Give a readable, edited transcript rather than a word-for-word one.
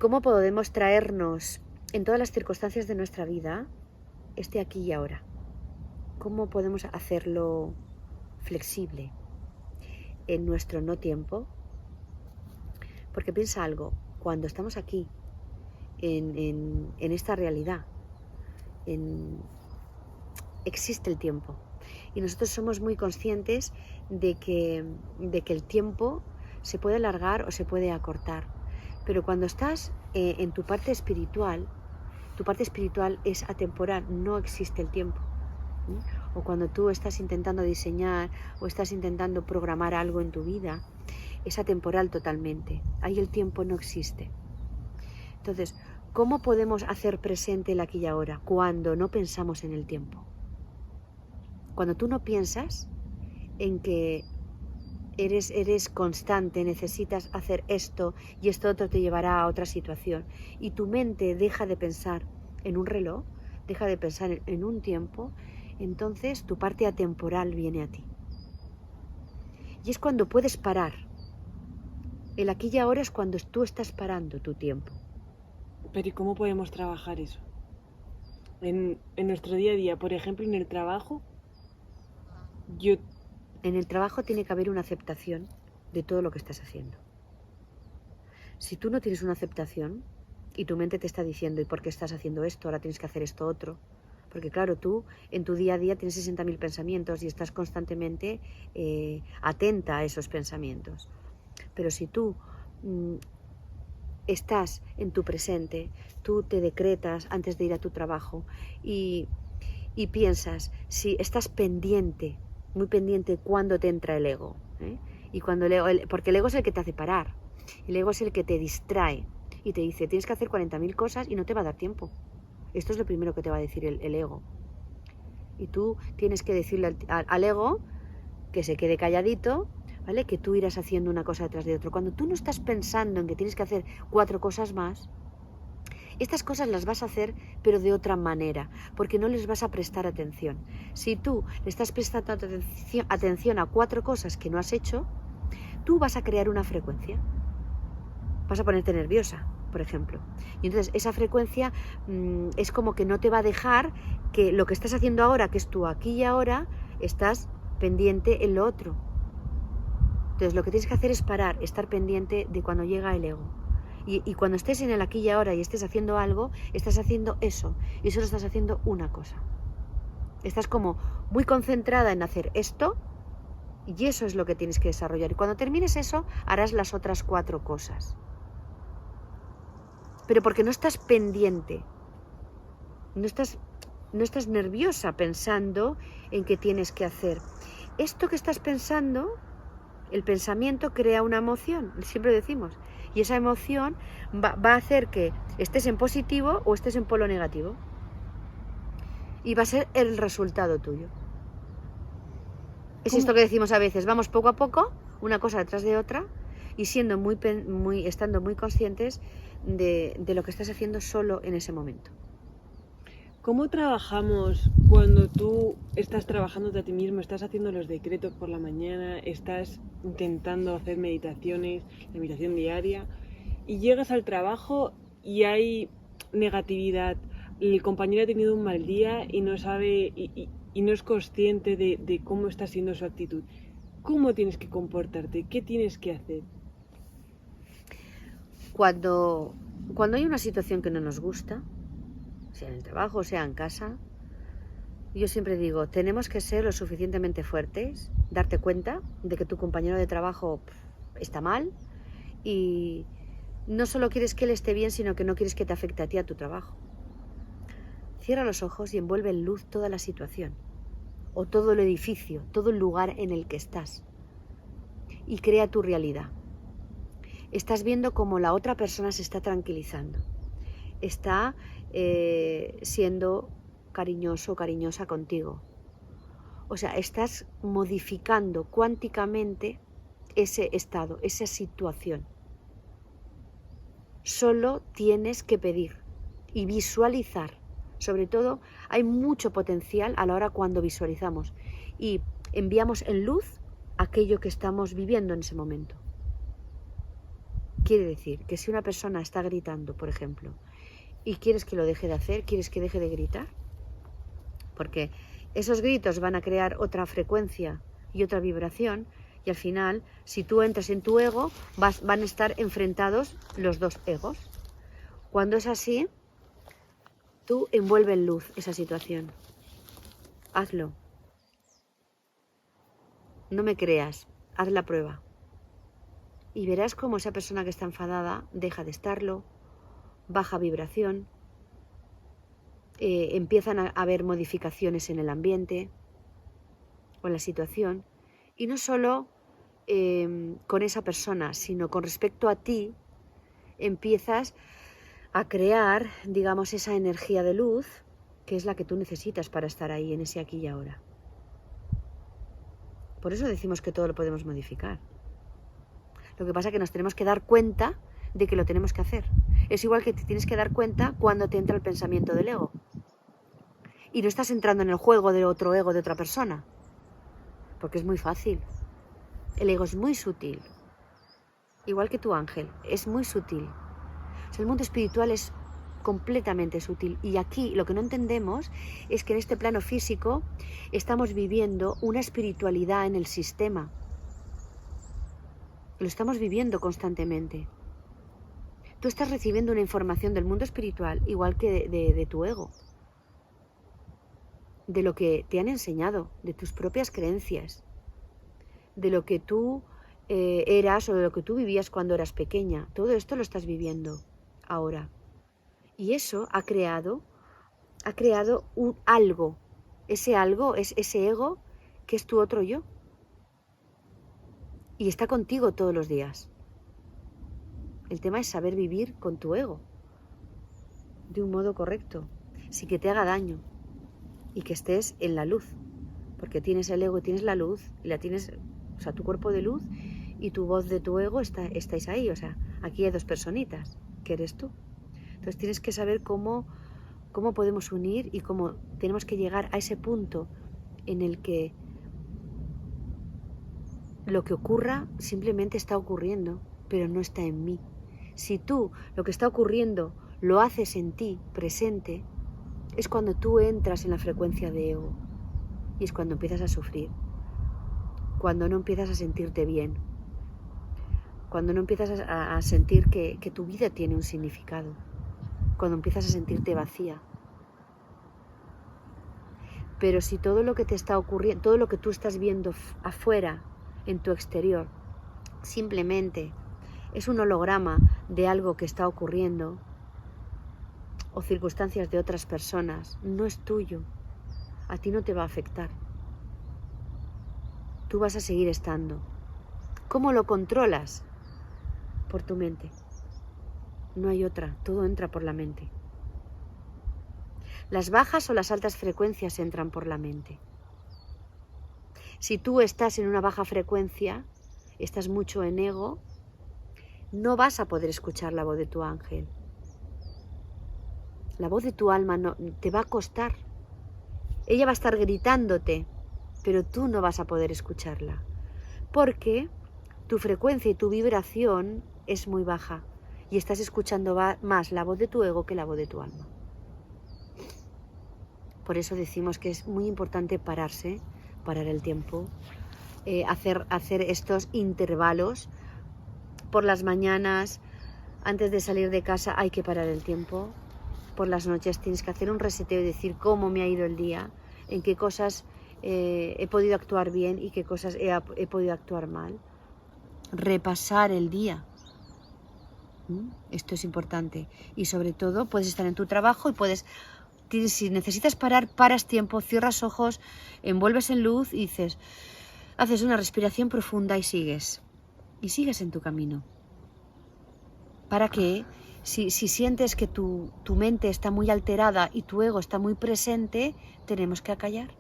cómo podemos traernos en todas las circunstancias de nuestra vida este aquí y ahora. ¿Cómo podemos hacerlo flexible en nuestro no tiempo? Porque piensa algo, cuando estamos aquí, en esta realidad, existe el tiempo. Y nosotros somos muy conscientes de que el tiempo se puede alargar o se puede acortar. Pero cuando estás en tu parte espiritual es atemporal, no existe el tiempo. O cuando tú estás intentando diseñar o estás intentando programar algo en tu vida, es atemporal totalmente. Ahí el tiempo no existe. Entonces, ¿cómo podemos hacer presente el aquí y ahora cuando no pensamos en el tiempo? Cuando tú no piensas en que eres constante, necesitas hacer esto y esto otro te llevará a otra situación, y tu mente deja de pensar en un reloj, deja de pensar en un tiempo, entonces tu parte atemporal viene a ti. Y es cuando puedes parar. El aquí y ahora es cuando tú estás parando tu tiempo. Pero ¿y cómo podemos trabajar eso? En nuestro día a día, por ejemplo, en el trabajo, En el trabajo tiene que haber una aceptación de todo lo que estás haciendo. Si tú no tienes una aceptación y tu mente te está diciendo ¿y por qué estás haciendo esto? Ahora tienes que hacer esto otro. Porque claro, tú en tu día a día tienes 60.000 pensamientos y estás constantemente atenta a esos pensamientos. Pero si tú estás en tu presente, tú te decretas antes de ir a tu trabajo y piensas, si estás pendiente, muy pendiente cuando te entra el ego, y cuando porque el ego es el que te hace parar, el ego es el que te distrae y te dice, tienes que hacer 40.000 cosas y no te va a dar tiempo. Esto es lo primero que te va a decir el ego. Y tú tienes que decirle al ego que se quede calladito, ¿vale? Que tú irás haciendo una cosa detrás de otra. Cuando tú no estás pensando en que tienes que hacer 4 cosas más, estas cosas las vas a hacer, pero de otra manera, porque no les vas a prestar atención. Si tú le estás prestando atención a 4 cosas que no has hecho, tú vas a crear una frecuencia. Vas a ponerte nerviosa, por ejemplo. Y entonces esa frecuencia es como que no te va a dejar que lo que estás haciendo ahora, que es tú aquí y ahora, estás pendiente en lo otro. Entonces lo que tienes que hacer es parar, estar pendiente de cuando llega el ego. Y cuando estés en el aquí y ahora y estés haciendo algo, estás haciendo eso. Y solo estás haciendo una cosa. Estás como muy concentrada en hacer esto y eso es lo que tienes que desarrollar. Y cuando termines eso, harás las otras 4 cosas. Pero porque no estás pendiente. No estás nerviosa pensando en qué tienes que hacer. Esto que estás pensando, el pensamiento crea una emoción, siempre decimos. Y esa emoción va a hacer que estés en positivo o estés en polo negativo. Y va a ser el resultado tuyo. Es esto que decimos a veces, vamos poco a poco, una cosa detrás de otra, y siendo estando muy conscientes de lo que estás haciendo solo en ese momento. ¿Cómo trabajamos cuando tú estás trabajándote a ti mismo, estás haciendo los decretos por la mañana, estás intentando hacer meditaciones, la meditación diaria, y llegas al trabajo y hay negatividad, el compañero ha tenido un mal día y no sabe y no es consciente de cómo está siendo su actitud? ¿Cómo tienes que comportarte? ¿Qué tienes que hacer? Cuando hay una situación que no nos gusta, sea en el trabajo, sea en casa, yo siempre digo, tenemos que ser lo suficientemente fuertes, darte cuenta de que tu compañero de trabajo está mal y no solo quieres que él esté bien, sino que no quieres que te afecte a ti, a tu trabajo. Cierra los ojos y envuelve en luz toda la situación, o todo el edificio, todo el lugar en el que estás, y crea tu realidad. Estás viendo cómo la otra persona se está tranquilizando, está siendo cariñoso o cariñosa contigo. O sea, estás modificando cuánticamente ese estado, esa situación. Solo tienes que pedir y visualizar. Sobre todo, hay mucho potencial a la hora cuando visualizamos y enviamos en luz aquello que estamos viviendo en ese momento. Quiere decir que si una persona está gritando, por ejemplo, y quieres que lo deje de hacer, quieres que deje de gritar, porque esos gritos van a crear otra frecuencia y otra vibración, y al final, si tú entras en tu ego, van a estar enfrentados los dos egos. Cuando es así, tú envuelve en luz esa situación. Hazlo. No me creas, haz la prueba. Y verás cómo esa persona que está enfadada deja de estarlo, baja vibración, empiezan a haber modificaciones en el ambiente o en la situación. Y no solo con esa persona, sino con respecto a ti, empiezas a crear, digamos, esa energía de luz que es la que tú necesitas para estar ahí, en ese aquí y ahora. Por eso decimos que todo lo podemos modificar. Lo que pasa es que nos tenemos que dar cuenta de que lo tenemos que hacer. Es igual que te tienes que dar cuenta cuando te entra el pensamiento del ego. Y no estás entrando en el juego de otro ego de otra persona. Porque es muy fácil. El ego es muy sutil. Igual que tu ángel, es muy sutil. O sea, el mundo espiritual es completamente sutil. Y aquí lo que no entendemos es que en este plano físico estamos viviendo una espiritualidad en el sistema. Lo estamos viviendo constantemente. Tú estás recibiendo una información del mundo espiritual igual que de tu ego. De lo que te han enseñado, de tus propias creencias. De lo que tú eras o de lo que tú vivías cuando eras pequeña. Todo esto lo estás viviendo ahora. Y eso ha creado un algo. Ese algo es ese ego que es tu otro yo. Y está contigo todos los días. El tema es saber vivir con tu ego de un modo correcto, sin que te haga daño y que estés en la luz. Porque tienes el ego y tienes la luz, y la tienes, o sea, tu cuerpo de luz y tu voz de tu ego estáis ahí. O sea, aquí hay dos personitas, que eres tú. Entonces tienes que saber cómo podemos unir y cómo tenemos que llegar a ese punto en el que lo que ocurra simplemente está ocurriendo, pero no está en mí. Si tú lo que está ocurriendo lo haces en ti, presente, es cuando tú entras en la frecuencia de ego y es cuando empiezas a sufrir, cuando no empiezas a sentirte bien, cuando no empiezas a sentir que tu vida tiene un significado, cuando empiezas a sentirte vacía. Pero si todo lo que te está ocurriendo, todo lo que tú estás viendo afuera, en tu exterior, simplemente es un holograma de algo que está ocurriendo o circunstancias de otras personas, no es tuyo, a ti no te va a afectar. Tú vas a seguir estando. ¿Cómo lo controlas? Por tu mente. No hay otra, todo entra por la mente. Las bajas o las altas frecuencias entran por la mente. Si tú estás en una baja frecuencia, estás mucho en ego, no vas a poder escuchar la voz de tu ángel. La voz de tu alma no, te va a costar. Ella va a estar gritándote, pero tú no vas a poder escucharla. Porque tu frecuencia y tu vibración es muy baja y estás escuchando más la voz de tu ego que la voz de tu alma. Por eso decimos que es muy importante pararse, parar el tiempo, hacer estos intervalos. Por las mañanas, antes de salir de casa, hay que parar el tiempo. Por las noches tienes que hacer un reseteo y decir cómo me ha ido el día, en qué cosas he podido actuar bien y qué cosas he podido actuar mal. Repasar el día. Esto es importante. Y sobre todo, puedes estar en tu trabajo y si necesitas parar, paras tiempo, cierras ojos, envuelves en luz y dices, haces una respiración profunda y sigues. Y sigues en tu camino. Para que, si sientes que tu mente está muy alterada y tu ego está muy presente, tenemos que acallar.